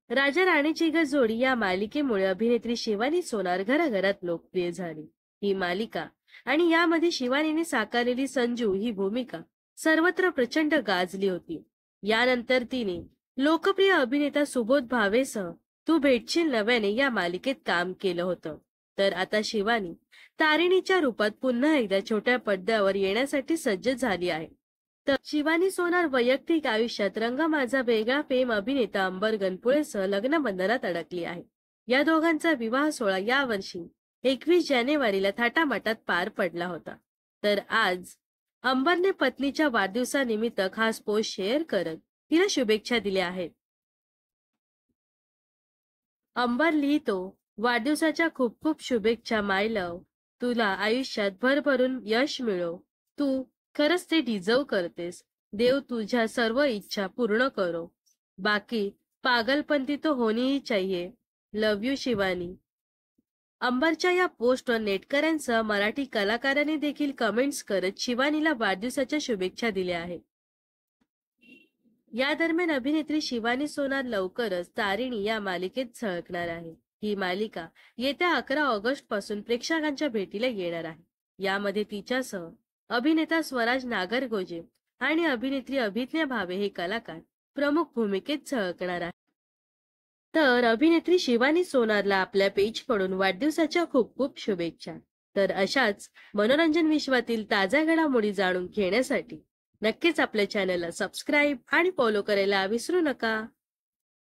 राजा राणीची ग जोडी या मालिकेमुळे अभिनेत्री शिवानी सोनार घराघरात लोकप्रिय झाली. ही मालिका आणि यामध्ये शिवानीने साकारलेली संजू ही भूमिका सर्वत्र प्रचंड गाजली होती. यानंतर तिने लोकप्रिय अभिनेता सुबोध भावेसह तू भेटशील नव्याने या मालिकेत काम केलं होतं. तर आता शिवानी तारिणीच्या रूपात पुन्हा एकदा छोट्या पडद्यावर येण्यासाठी सज्ज झाली आहे. तर शिवानी सोनार वैयक्तिक आयुष्यात रंग माझा वेगळा फेम अभिनेता अंबर गणपुळेसह लग्नबंधनात अडकली आहे. या दोघांचा विवाह सोहळा यावर्षी 21 जानेवारीला थाटामाटात पार पडला होता. तर आज अंबरने पत्नीच्या वाढदिवसानिमित्त खास पोस्ट शेअर करत तिला शुभेच्छा दिल्या आहेत. अंबर लिहितो, वाढदिवसाच्या खूप खूप शुभेच्छा माय लव्ह. तुला आयुष्यात भरभरून यश मिळो. तू खरंच ते डिझर्व करतेस. देव तुझ्या सर्व इच्छा पूर्ण करो. बाकी पागलपंती तो होनी ही चाहिए. लव यू शिवानी. अंबरच्या या पोस्टवर नेटकऱ्यांसह मराठी कलाकारांनी देखील कमेंट्स करत शिवानीला वाढदिवसाच्या शुभेच्छा दिल्या आहेत. या दरम्यान अभिनेत्री शिवानी सोनार लवकरच तारिणी या मालिकेत झळकणार आहे. ही मालिका येत्या 11 ऑगस्ट पासून प्रेक्षकांच्या भेटीला येणार आहे. यामध्ये तिच्यासह अभिनेता स्वराज नागरगोजे आणि अभिनेत्री अभिज्ञा भावे हे कलाकार प्रमुख भूमिकेत झळकणार आहे. तर अभिनेत्री शिवानी सोनारला आपल्या पेजकडून वाढदिवसाच्या खूप खूप शुभेच्छा. तर अशाच मनोरंजन विश्वातील ताज्या घडामोडी जाणून घेण्यासाठी नक्कीच आपल्या चॅनलला सबस्क्राईब आणि फॉलो करायला विसरू नका.